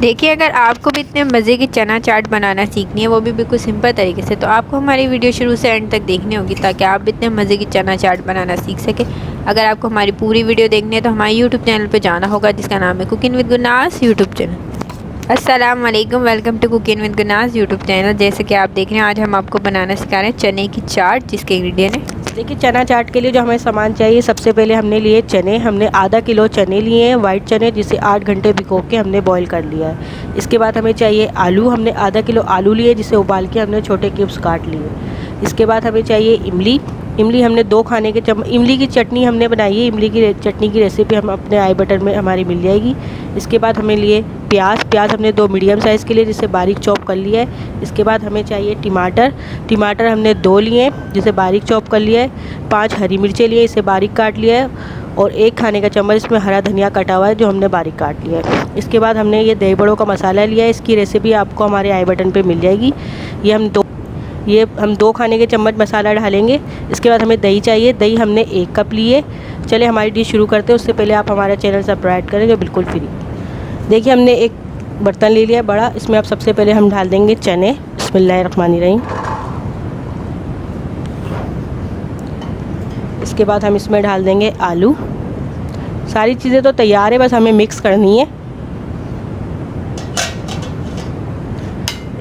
देखिए, अगर आपको भी इतने मज़े की चना चाट बनाना सीखनी है, वो भी बिल्कुल सिंपल तरीके से, तो आपको हमारी वीडियो शुरू से एंड तक देखनी होगी ताकि आप भी इतने मज़े की चना चाट बनाना सीख सकें। अगर आपको हमारी पूरी वीडियो देखनी है तो हमारे यूट्यूब चैनल पे जाना होगा, जिसका नाम है cooking with Gurnaz YouTube channel. अस्सलाम वालेकुम, welcome to cooking with Gurnaz YouTube channel. जैसे कि आप देख रहे हैं, आज हम आपको बनाना सिखा रहे हैं चने की चाट, जिसके इंग्रेडिएंट है। देखिए, चना चाट के लिए जो हमें सामान चाहिए, सबसे पहले हमने लिए चने। हमने आधा किलो चने लिए हैं, वाइट चने, जिसे 8 घंटे भिगो के हमने बॉईल कर लिया है। इसके बाद हमें चाहिए आलू। हमने आधा किलो आलू लिए, जिसे उबाल के हमने छोटे क्यूब्स काट लिए। इसके बाद हमें चाहिए इमली। इमली हमने 2 खाने के चम्मच। इमली की चटनी हमने बनाई है। इमली की चटनी की रेसिपी हम अपने आई बटन में हमारी मिल जाएगी। इसके बाद हमें लिए प्याज हमने 2 मीडियम साइज़ के लिए, जिसे बारीक चॉप कर लिया है। इसके बाद हमें चाहिए टमाटर हमने 2 लिए, जिसे बारीक चॉप कर लिया है। 5 हरी मिर्चें लिए, इसे बारीक काट लिया है। और 1 खाने का चम्मच इसमें हरा धनिया कटा हुआ है, जो हमने बारीक काट लिया है। इसके बाद हमने ये दही बड़ों का मसाला लिया है। इसकी रेसिपी आपको हमारे आई बटन पे मिल जाएगी। ये हम 2 खाने के चम्मच मसाला डालेंगे। इसके बाद हमें दही चाहिए। दही हमने 1 कप लिए। चलिए हमारी डिश शुरू करते हैं, उससे पहले आप हमारा चैनल सब्सक्राइब करें, जो बिल्कुल फ्री। देखिए, हमने एक बर्तन ले लिया बड़ा। इसमें आप सबसे पहले हम डाल देंगे चने। बिस्मिल्लाहिर्रहमानिर्रहीम। इसके बाद हम इसमें डाल देंगे आलू। सारी चीज़ें तो तैयार है, बस हमें मिक्स करनी है।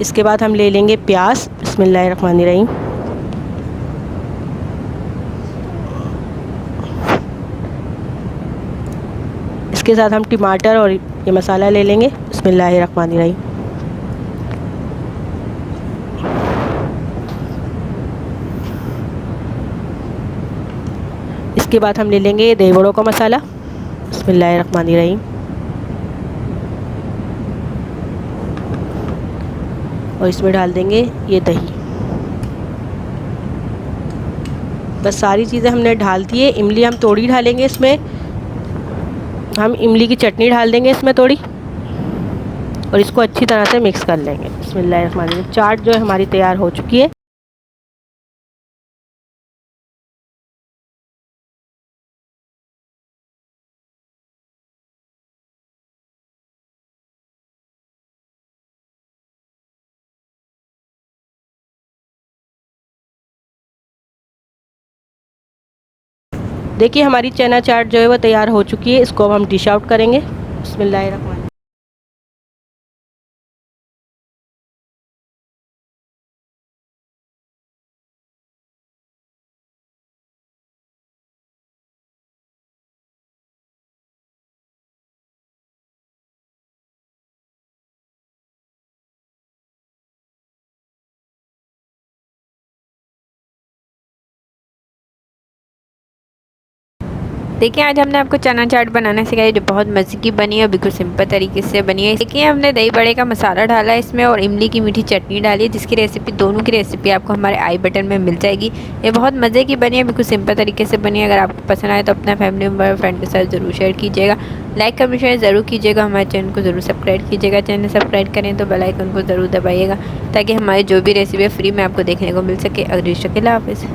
इसके बाद हम ले लेंगे प्याज। बिस्मिल्लाहिर्रहमानिर्रहीम। इसके साथ हम टमाटर और ये मसाला ले लेंगे। बिस्मिल्लाहिर्रहमानिर्रहीम। इसके बाद हम ले लेंगे दही बड़ों का मसाला। बिस्मिल्लाहिर्रहमानिर्रहीम। और इसमें डाल देंगे ये दही। बस सारी चीज़ें हमने डाल दी है। इमली हम थोड़ी डालेंगे इसमें। हम इमली की चटनी डाल देंगे इसमें थोड़ी, और इसको अच्छी तरह से मिक्स कर लेंगे। बिस्मिल्लाहिर्रहमानिर्रहीम। चाट जो है हमारी तैयार हो चुकी है। देखिए, हमारी चना चाट जो है वो तैयार हो चुकी है। इसको अब हम डिश आउट करेंगे। बिस्मिल्लाहिर्रहमानिर्रहीम। देखिए, आज हमने आपको चना चाट बनाना सिखाई, जो बहुत मज़े की बनी है और बिल्कुल सिंपल तरीके से बनी है। देखिए, हमने दही बड़े का मसाला डाला है इसमें, और इमली की मीठी चटनी डाली है, जिसकी रेसिपी, दोनों की रेसिपी आपको हमारे आई बटन में मिल जाएगी। ये बहुत मज़े की बनी है, बिल्कुल सिंपल तरीके से बनी है। अगर आपको पसंद आए तो अपना फैमिली मेम्बर, फ्रेंड के साथ ज़रूर शेयर कीजिएगा। लाइक कमेंट शेयर ज़रूर कीजिएगा। हमारे चैनल को ज़रूर सब्सक्राइब कीजिएगा। चैनल सब्सक्राइब करें तो बेल आइकन को ज़रूर दबाइएगा, ताकि हमारी जो भी रेसिपी है फ्री में आपको देखने को मिल सके। अगली शक्ल हाफिज़।